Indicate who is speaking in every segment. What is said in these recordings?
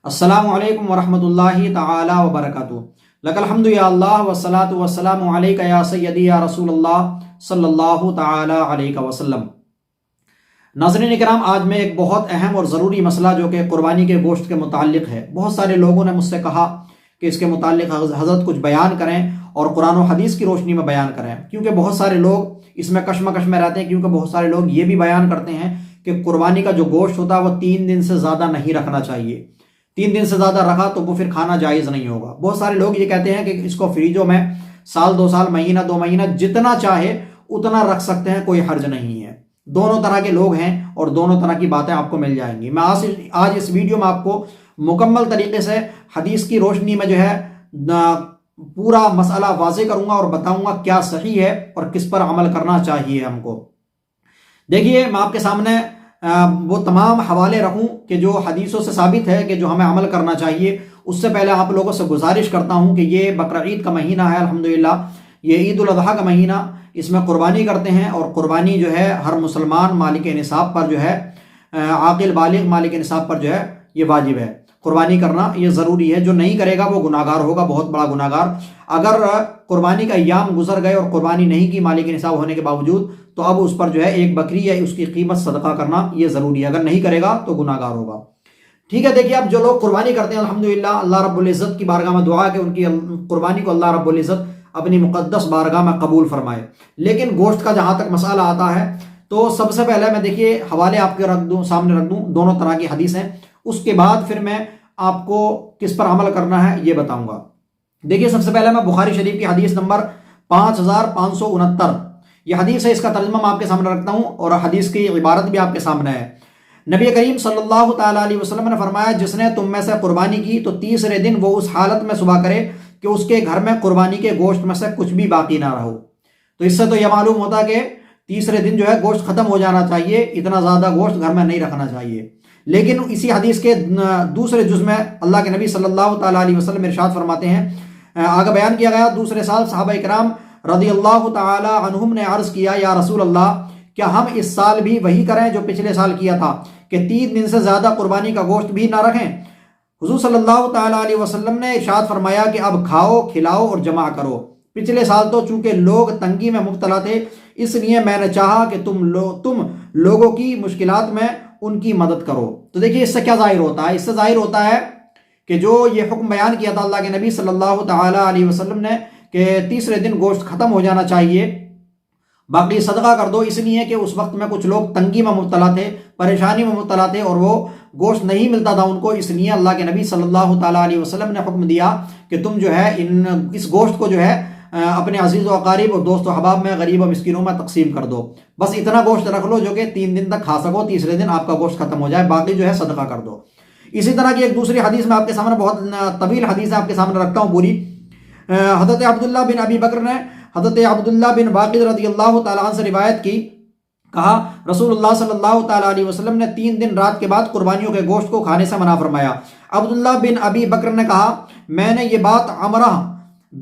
Speaker 1: السلام علیکم ورحمۃ اللہ تعالی وبرکاتہ۔ لک الحمد یا اللہ والصلاۃ والسلام علیک یا سیدی یا رسول اللہ صلی اللہ تعالی علیہ وسلم۔ ناظرین اکرام، آج میں ایک بہت اہم اور ضروری مسئلہ جو کہ قربانی کے گوشت کے متعلق ہے، بہت سارے لوگوں نے مجھ سے کہا کہ اس کے متعلق حضرت کچھ بیان کریں اور قرآن و حدیث کی روشنی میں بیان کریں، کیونکہ بہت سارے لوگ اس میں کشمکش میں رہتے ہیں، کیونکہ بہت سارے لوگ یہ بھی بیان کرتے ہیں کہ قربانی کا جو گوشت ہوتا ہے وہ 3 دن سے زیادہ نہیں رکھنا چاہیے، 3 دن سے زیادہ رکھا تو وہ پھر کھانا جائز نہیں ہوگا۔ بہت سارے لوگ یہ کہتے ہیں کہ اس کو فریجوں میں سال 2 سال، مہینہ 2 مہینہ جتنا چاہے اتنا رکھ سکتے ہیں، کوئی حرج نہیں ہے۔ دونوں طرح کے لوگ ہیں اور دونوں طرح کی باتیں آپ کو مل جائیں گی۔ میں آج اس ویڈیو میں آپ کو مکمل طریقے سے حدیث کی روشنی میں جو ہے پورا مسئلہ واضح کروں گا اور بتاؤں گا کیا صحیح ہے اور کس پر عمل کرنا چاہیے ہم کو۔ دیکھیے، میں آپ کے سامنے وہ تمام حوالے رکھوں کہ جو حدیثوں سے ثابت ہے کہ جو ہمیں عمل کرنا چاہیے۔ اس سے پہلے آپ لوگوں سے گزارش کرتا ہوں کہ یہ بقر عید کا مہینہ ہے، الحمدللہ یہ عید الاضحیٰ کا مہینہ، اس میں قربانی کرتے ہیں، اور قربانی جو ہے ہر مسلمان مالک نصاب پر جو ہے، عاقل بالغ مالک نصاب پر جو ہے یہ واجب ہے، قربانی کرنا یہ ضروری ہے۔ جو نہیں کرے گا وہ گناہگار ہوگا، بہت بڑا گناہگار۔ اگر قربانی کا ایام گزر گئے اور قربانی نہیں کی مالک نصاب ہونے کے باوجود، تو اب اس پر جو ہے ایک بکری ہے، اس کی قیمت صدقہ کرنا یہ ضروری ہے، اگر نہیں کرے گا تو گناہگار ہوگا۔ ٹھیک ہے، دیکھیے اب جو لوگ قربانی کرتے ہیں، الحمدللہ اللہ رب العزت کی بارگاہ میں دعا ہے کہ ان کی قربانی کو اللہ رب العزت اپنی مقدس بارگاہ میں قبول فرمائے۔ لیکن گوشت کا جہاں تک مسئلہ آتا ہے تو سب سے پہلے میں دیکھیے حوالے آپ کے سامنے رکھ دوں، دونوں طرح کی حدیثیں، اس کے بعد پھر میں آپ کو کس پر عمل کرنا ہے یہ بتاؤں گا۔ دیکھیے، سب سے پہلے میں بخاری شریف کی حدیث نمبر 5569، یہ حدیث ہے، اس کا ترجمہ میں آپ کے سامنے رکھتا ہوں اور حدیث کی عبارت بھی آپ کے سامنے ہے۔ نبی کریم صلی اللہ تعالیٰ علیہ وسلم نے فرمایا، جس نے تم میں سے قربانی کی تو تیسرے دن وہ اس حالت میں صبح کرے کہ اس کے گھر میں قربانی کے گوشت میں سے کچھ بھی باقی نہ رہو۔ تو اس سے تو یہ معلوم ہوتا کہ تیسرے دن جو ہے گوشت ختم ہو جانا چاہیے، اتنا زیادہ گوشت گھر میں نہیں رکھنا چاہیے۔ لیکن اسی حدیث کے دوسرے جز میں اللہ کے نبی صلی اللہ تعالیٰ علیہ وسلم ارشاد فرماتے ہیں، آگے بیان کیا گیا، دوسرے سال صحابہ اکرام رضی اللہ تعالی عنہم نے عرض کیا، یا رسول اللہ، کیا ہم اس سال بھی وہی کریں جو پچھلے سال کیا تھا کہ 3 دن سے زیادہ قربانی کا گوشت بھی نہ رکھیں؟ حضور صلی اللہ تعالی علیہ وسلم نے ارشاد فرمایا کہ اب کھاؤ، کھلاؤ اور جمع کرو۔ پچھلے سال تو چونکہ لوگ تنگی میں مبتلا تھے، اس لیے میں نے چاہا کہ تم لوگوں کی مشکلات میں ان کی مدد کرو۔ تو دیکھیے اس سے کیا ظاہر ہوتا ہے؟ اس سے ظاہر ہوتا ہے کہ جو یہ حکم بیان کیا تھا اللہ کے نبی صلی اللہ تعالی علیہ وسلم نے کہ تیسرے دن گوشت ختم ہو جانا چاہیے، باقی صدقہ کر دو، اس لیے کہ اس وقت میں کچھ لوگ تنگی میں مبتلا تھے، پریشانی میں مبتلا تھے اور وہ گوشت نہیں ملتا تھا ان کو، اس لیے اللہ کے نبی صلی اللہ تعالیٰ علیہ وسلم نے حکم دیا کہ تم جو ہے اس گوشت کو جو ہے اپنے عزیز و اقارب اور دوست و احباب میں، غریب و مسکینوں میں تقسیم کر دو۔ بس اتنا گوشت رکھ لو جو کہ 3 دن تک کھا سکو، تیسرے دن آپ کا گوشت ختم ہو جائے، باقی جو ہے صدقہ کر دو۔ اسی طرح کی ایک دوسری حدیث میں آپ کے سامنے، بہت طویل حدیث ہے، آپ کے سامنے رکھتا ہوں پوری۔ حضرت عبداللہ بن ابی بکر نے حضرت عبداللہ بن واقد رضی اللہ تعالیٰ عنہ سے روایت کی، کہا رسول اللہ صلی اللہ تعالیٰ علیہ وسلم نے 3 دن رات کے بعد قربانیوں کے گوشت کو کھانے سے منع فرمایا۔ عبداللہ بن ابی بکر نے کہا، میں نے یہ بات عمرہ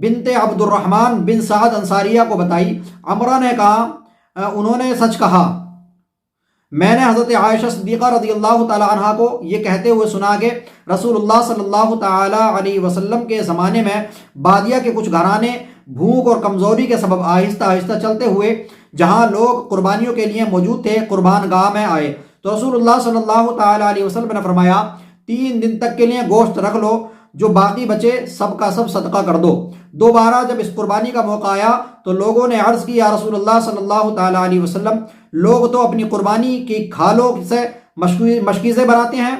Speaker 1: بنت عبد الرحمن بن سعد انصاریہ کو بتائی۔ عمرہ نے کہا، انہوں نے سچ کہا۔ میں نے حضرت عائشہ صدیقہ رضی اللہ تعالیٰ عنہ کو یہ کہتے ہوئے سنا کہ رسول اللہ صلی اللہ تعالیٰ علیہ وسلم کے زمانے میں بادیہ کے کچھ گھرانے بھوک اور کمزوری کے سبب آہستہ آہستہ چلتے ہوئے جہاں لوگ قربانیوں کے لیے موجود تھے، قربان گاہ میں آئے تو رسول اللہ صلی اللہ تعالیٰ علیہ وسلم نے فرمایا، 3 دن تک کے لیے گوشت رکھ لو، جو باقی بچے سب کا سب صدقہ کر دو۔ دوبارہ جب اس قربانی کا موقع آیا تو لوگوں نے عرض کی، یا رسول اللہ صلی اللہ تعالیٰ علیہ وسلم، لوگ تو اپنی قربانی کی کھالوں سے مشکیزیں بناتے ہیں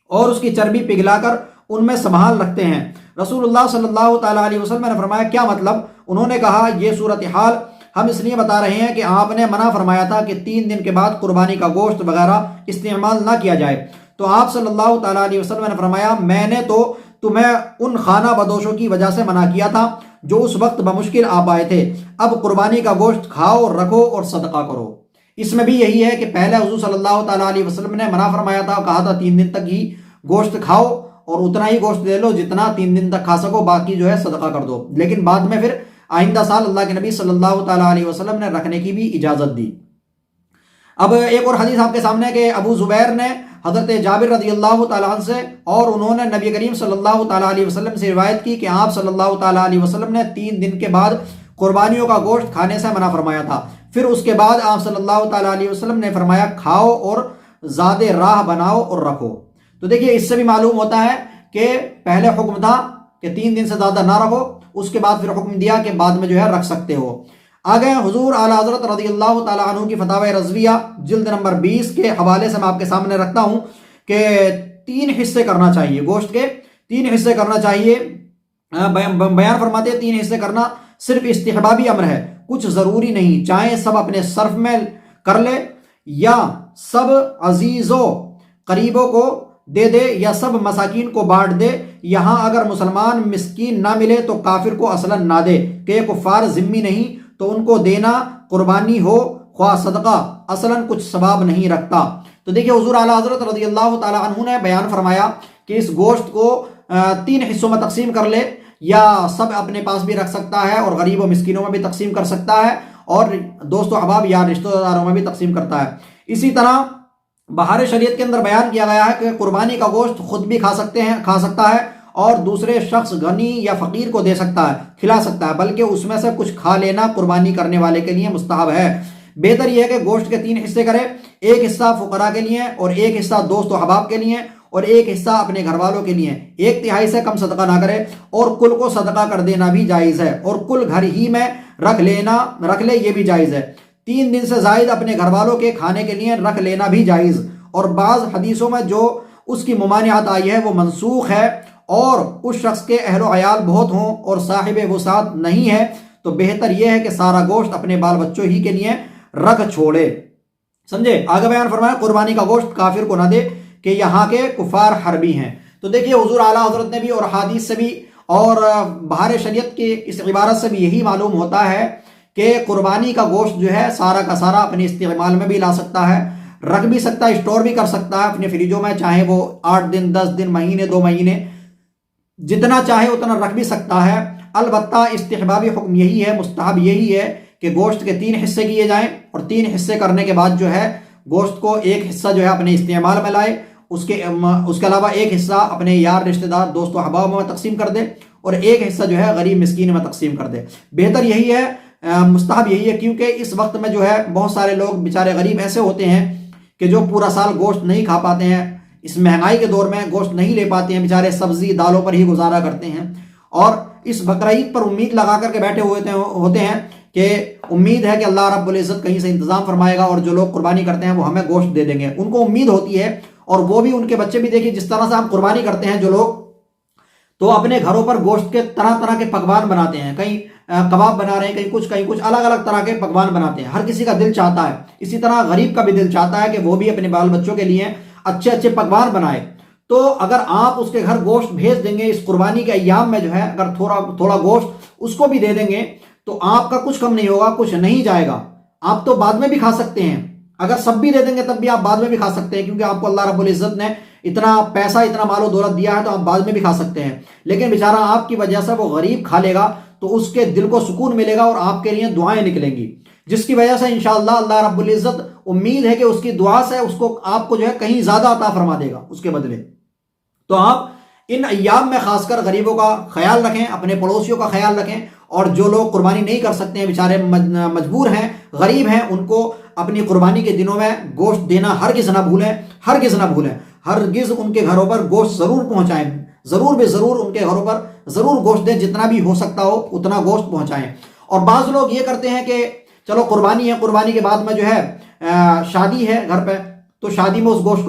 Speaker 1: اور اس کی چربی پگھلا کر ان میں سنبھال رکھتے ہیں۔ رسول اللہ صلی اللہ تعالیٰ علیہ وسلم نے فرمایا، کیا مطلب؟ انہوں نے کہا، یہ صورتحال ہم اس لیے بتا رہے ہیں کہ آپ نے منع فرمایا تھا کہ 3 دن کے بعد قربانی کا گوشت وغیرہ استعمال نہ کیا جائے، تو آپ صلی اللہ تعالیٰ علیہ وسلم نے فرمایا، میں نے تو تمہیں ان خانہ بدوشوں کی وجہ سے منع کیا تھا جو اس وقت بمشکل آ پائے تھے، اب قربانی کا گوشت کھاؤ، رکھو اور صدقہ کرو۔ اس میں بھی یہی ہے کہ پہلے حضور صلی اللہ تعالیٰ علیہ وسلم نے منع فرمایا تھا، کہا تھا 3 دن تک ہی گوشت کھاؤ اور اتنا ہی گوشت لے لو جتنا 3 دن تک کھا سکو، باقی جو ہے صدقہ کر دو۔ لیکن بعد میں پھر آئندہ سال اللہ کے نبی صلی اللہ تعالیٰ علیہ وسلم نے رکھنے کی بھی اجازت دی۔ اب ایک اور حدیث آپ کے سامنے کہ ابو زبیر نے حضرت جابر رضی اللہ تعالیٰ عنہ سے، اور انہوں نے نبی کریم صلی اللہ تعالیٰ علیہ وسلم سے روایت کی کہ آپ صلی اللہ تعالیٰ علیہ وسلم نے 3 دن کے بعد قربانیوں کا گوشت کھانے سے منع فرمایا تھا۔ پھر اس کے بعد آپ صلی اللہ تعالیٰ علیہ وسلم نے فرمایا کھاؤ اور زیادہ راہ بناؤ اور رکھو۔ تو دیکھیے اس سے بھی معلوم ہوتا ہے کہ پہلے حکم تھا کہ 3 دن سے زیادہ نہ رکھو، اس کے بعد پھر حکم دیا کہ بعد میں جو ہے رکھ سکتے ہو۔ آگے حضور اعلیٰ حضرت رضی اللہ تعالیٰ عنہ کی فتاوی رضویہ جلد نمبر 20 کے حوالے سے میں آپ کے سامنے رکھتا ہوں کہ 3 حصے کرنا چاہیے، گوشت کے 3 حصے کرنا چاہیے۔ بیان فرماتے ہیں 3 حصے کرنا صرف استحبابی امر ہے، کچھ ضروری نہیں، چاہے سب اپنے صرف میں کر لے یا سب عزیزوں قریبوں کو دے دے یا سب مساکین کو بانٹ دے۔ یہاں اگر مسلمان مسکین نہ ملے تو کافر کو اصلا نہ دے کہ یہ کفار ذمہ نہیں، تو ان کو دینا قربانی ہو خواہ صدقہ اصلا کچھ ثواب نہیں رکھتا۔ تو دیکھیے حضور اعلیٰ حضرت رضی اللہ تعالیٰ عنہ نے بیان فرمایا کہ اس گوشت کو 3 حصوں میں تقسیم کر لے، یا سب اپنے پاس بھی رکھ سکتا ہے اور غریب و مسکینوں میں بھی تقسیم کر سکتا ہے، اور دوست و احباب یا رشتہ داروں میں بھی تقسیم کرتا ہے۔ اسی طرح بہار شریعت کے اندر بیان کیا گیا ہے کہ قربانی کا گوشت خود بھی کھا سکتا ہے اور دوسرے شخص غنی یا فقیر کو دے سکتا ہے، کھلا سکتا ہے، بلکہ اس میں سے کچھ کھا لینا قربانی کرنے والے کے لیے مستحب ہے۔ بہتر یہ ہے کہ گوشت کے 3 حصے کرے، ایک حصہ فقراء کے لیے اور ایک حصہ دوست و احباب کے لیے اور ایک حصہ اپنے گھر والوں کے لیے، 1/3 سے کم صدقہ نہ کرے، اور کل کو صدقہ کر دینا بھی جائز ہے، اور کل گھر ہی میں رکھ لے یہ بھی جائز ہے۔ 3 دن سے زائد اپنے گھر والوں کے کھانے کے لیے رکھ لینا بھی جائز، اور بعض حدیثوں میں جو اس کی ممانعت آئی ہے وہ منسوخ ہے، اور اس شخص کے اہل و عیال بہت ہوں اور صاحب وسعت نہیں ہے تو بہتر یہ ہے کہ سارا گوشت اپنے بال بچوں ہی کے لیے رکھ چھوڑے۔ سمجھے؟ آگے بیان فرمایا قربانی کا گوشت کافر کو نہ دے کہ یہاں کے کفار حربی ہیں۔ تو دیکھیے حضور اعلیٰ حضرت نے بھی اور حدیث سے بھی اور بہار شریعت کی اس عبارت سے بھی یہی معلوم ہوتا ہے کہ قربانی کا گوشت جو ہے سارا کا سارا اپنے استعمال میں بھی لا سکتا ہے، رکھ بھی سکتا ہے، اسٹور بھی کر سکتا ہے اپنے فریجوں میں، چاہے وہ 8 دن 10 دن مہینے 2 مہینے جتنا چاہے اتنا رکھ بھی سکتا ہے۔ البتہ استحبابی حکم یہی ہے، مستحب یہی ہے کہ گوشت کے 3 حصے کیے جائیں، اور 3 حصے کرنے کے بعد جو ہے گوشت کو ایک حصہ جو ہے اپنے استعمال میں لائے، اس کے علاوہ ایک حصہ اپنے یار رشتہ دار دوست و احباب میں تقسیم کر دے، اور ایک حصہ جو ہے غریب مسکین میں تقسیم کر دے۔ بہتر یہی ہے، مستحب یہی ہے، کیونکہ اس وقت میں جو ہے بہت سارے لوگ بیچارے غریب ایسے ہوتے ہیں کہ جو پورا سال گوشت نہیں کھا پاتے ہیں، اس مہنگائی کے دور میں گوشت نہیں لے پاتے ہیں، بیچارے سبزی دالوں پر ہی گزارا کرتے ہیں، اور اس بقرعید پر امید لگا کر کے بیٹھے ہوتے ہیں کہ امید ہے کہ اللہ رب العزت کہیں سے انتظام فرمائے گا اور جو لوگ قربانی کرتے ہیں وہ ہمیں گوشت دے دیں گے، ان کو امید ہوتی ہے، اور وہ بھی ان کے بچے بھی دیکھیں جس طرح سے ہم قربانی کرتے ہیں جو لوگ، تو اپنے گھروں پر گوشت کے طرح طرح کے پکوان بناتے ہیں، کہیں کباب بنا رہے ہیں، کہیں کچھ الگ الگ طرح کے پکوان بناتے ہیں، ہر کسی کا دل چاہتا ہے، اسی طرح غریب کا بھی دل چاہتا ہے کہ وہ بھی اپنے بال بچوں کے لیے اچھے اچھے پکوان بنائے۔ تو اگر آپ اس کے گھر گوشت بھیج دیں گے اس قربانی کے ایام میں جو ہے، اگر تھوڑا گوشت اس کو بھی دے دیں گے تو آپ کا کچھ کم نہیں ہوگا، کچھ نہیں جائے گا، آپ تو بعد میں بھی کھا سکتے ہیں، اگر سب بھی دے دیں گے تب بھی آپ بعد میں بھی کھا سکتے ہیں، کیونکہ آپ کو اللہ رب العزت نے اتنا پیسہ اتنا مال و دولت دیا ہے تو آپ بعد میں بھی کھا سکتے ہیں، لیکن بیچارہ آپ کی وجہ سے وہ غریب کھا لے گا تو اس کے دل کو سکون ملے گا اور آپ کے لیے دعائیں نکلیں گی، جس کی وجہ سے انشاءاللہ اللہ رب العزت امید ہے کہ اس کی دعا سے آپ کو جو ہے کہیں زیادہ عطا فرما دے گا اس کے بدلے۔ تو آپ ان ایام میں خاص کر غریبوں کا خیال رکھیں، اپنے پڑوسیوں کا خیال رکھیں، اور جو لوگ قربانی نہیں کر سکتے ہیں، بیچارے مجبور ہیں، غریب ہیں، ان کو اپنی قربانی کے دنوں میں گوشت دینا ہرگز نہ بھولیں، ہرگز نہ بھولیں، ہرگز ان کے گھروں پر گوشت ضرور پہنچائیں، ضرور بے ضرور ان کے گھروں پر ضرور گوشت دیں، جتنا بھی ہو سکتا ہو اتنا گوشت پہنچائیں۔ اور بعض لوگ یہ کرتے ہیں کہ چلو قربانی ہے، قربانی کے بعد میں جو ہے شادی ہے گھر پہ، تو شادی میں اس گوشت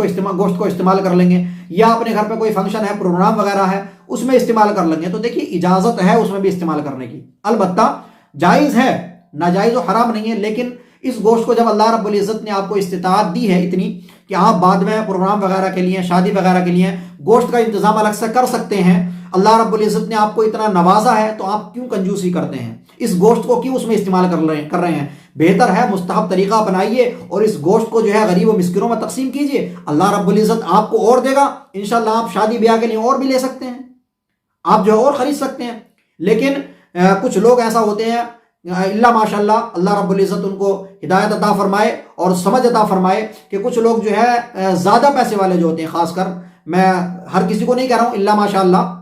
Speaker 1: کو استعمال کر لیں گے، یا اپنے گھر پہ کوئی فنکشن ہے، پروگرام وغیرہ ہے، اس میں استعمال کر لیں گے۔ تو دیکھیے اجازت ہے اس میں بھی استعمال کرنے کی، البتہ جائز ہے، ناجائز و حرام نہیں ہے، لیکن اس گوشت کو جب اللہ رب العزت نے آپ کو استطاعت دی ہے اتنی کہ آپ بعد میں پروگرام وغیرہ کے لیے، شادی وغیرہ کے لیے گوشت کا انتظام الگ سے کر سکتے ہیں، اللہ رب العزت نے آپ کو اتنا نوازا ہے، تو آپ کیوں کنجوسی کرتے ہیں؟ اس گوشت کو کیوں اس میں استعمال کر رہے ہیں؟ بہتر ہے مستحب طریقہ اپنائیے اور اس گوشت کو جو ہے غریب و مسکینوں میں تقسیم کیجئے، اللہ رب العزت آپ کو اور دے گا، انشاءاللہ آپ شادی بیاہ کے لیے اور بھی لے سکتے ہیں، آپ جو ہے اور خرید سکتے ہیں۔ لیکن کچھ لوگ ایسا ہوتے ہیں اللہ ماشاء اللہ اللہ رب العزت ان کو ہدایت عطا فرمائے اور سمجھ عطا فرمائے کہ کچھ لوگ جو ہے زیادہ پیسے والے جو ہوتے ہیں، خاص کر میں ہر کسی کو نہیں کہہ رہا ہوں، اللہ ماشاء اللہ،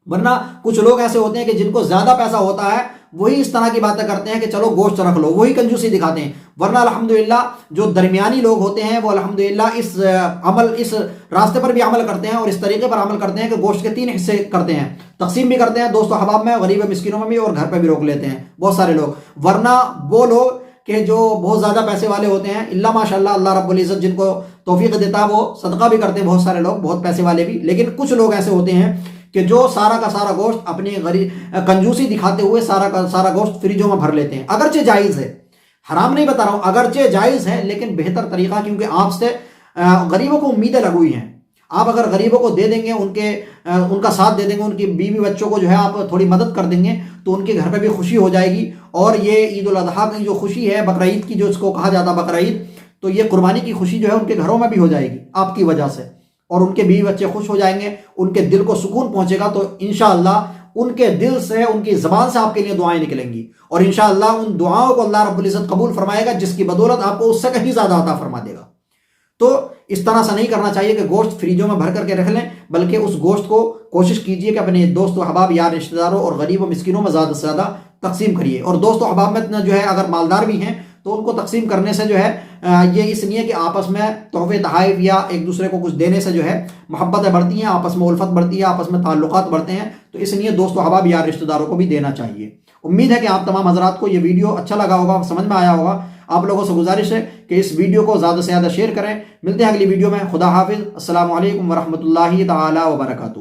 Speaker 1: ورنہ کچھ لوگ ایسے ہوتے ہیں کہ جن کو زیادہ پیسہ ہوتا ہے وہی اس طرح کی باتیں کرتے ہیں کہ چلو گوشت رکھ لو، وہی کنجوسی دکھاتے ہیں، ورنہ الحمدللہ جو درمیانی لوگ ہوتے ہیں وہ الحمدللہ اس راستے پر بھی عمل کرتے ہیں اور اس طریقے پر عمل کرتے ہیں کہ گوشت کے 3 حصے کرتے ہیں، تقسیم بھی کرتے ہیں دوست و احباب میں، غریب مسکینوں میں بھی، اور گھر پہ بھی روک لیتے ہیں بہت سارے لوگ۔ ورنہ وہ لوگ کہ جو بہت زیادہ پیسے والے ہوتے ہیں، اللہ ماشاءاللہ اللہ رب العزت جن کو توفیق دیتا ہے وہ صدقہ بھی کرتے ہیں، بہت سارے لوگ بہت پیسے والے بھی، لیکن کچھ لوگ ایسے ہوتے ہیں کہ جو سارا کا سارا گوشت اپنی کنجوسی دکھاتے ہوئے سارا کا سارا گوشت فریجوں میں بھر لیتے ہیں۔ اگرچہ جائز ہے، حرام نہیں بتا رہا ہوں، اگرچہ جائز ہے لیکن بہتر طریقہ، کیونکہ آپ سے غریبوں کو امیدیں لگی ہوئی ہیں، آپ اگر غریبوں کو دے دیں گے، ان کا ساتھ دے دیں گے، ان کی بیوی بچوں کو جو ہے آپ تھوڑی مدد کر دیں گے تو ان کے گھر پہ بھی خوشی ہو جائے گی، اور یہ عید الاضحیٰ کی جو خوشی ہے، بقر عید کی جو اس کو کہا جاتا ہے بقر عید، تو یہ قربانی کی خوشی جو ہے ان کے گھروں میں بھی ہو جائے گی آپ کی وجہ سے، اور ان کے بیوی بچے خوش ہو جائیں گے، ان کے دل کو سکون پہنچے گا، تو انشاءاللہ ان کے دل سے، ان کی زبان سے آپ کے لیے دعائیں نکلیں گی، اور انشاءاللہ ان دعاؤں کو اللہ رب العزت قبول فرمائے گا، جس کی بدولت آپ کو اس سے کہیں زیادہ عطا فرما دے گا۔ تو اس طرح سے نہیں کرنا چاہیے کہ گوشت فریجوں میں بھر کر کے رکھ لیں، بلکہ اس گوشت کو کوشش کیجئے کہ اپنے دوست و احباب، یار رشتہ داروں اور غریب و مسکینوں میں زیادہ سے زیادہ تقسیم کریے، اور دوست و احباب میں جو ہے اگر مالدار بھی ہیں تو ان کو تقسیم کرنے سے جو ہے یہ اس لیے کہ آپس میں تحفے تحائف یا ایک دوسرے کو کچھ دینے سے جو ہے محبتیں بڑھتی ہیں، آپس میں الفت بڑھتی ہے، آپس میں تعلقات بڑھتے ہیں، تو اس لیے دوست و احباب، یار رشتہ داروں کو بھی دینا چاہیے۔ امید ہے کہ آپ تمام حضرات کو یہ ویڈیو اچھا لگا ہوگا، سمجھ میں آیا ہوگا۔ آپ لوگوں سے گزارش ہے کہ اس ویڈیو کو زیادہ سے زیادہ شیئر کریں۔ ملتے ہیں اگلی ویڈیو میں، خدا حافظ، السلام علیکم ورحمۃ اللہ تعالی وبرکاتہ۔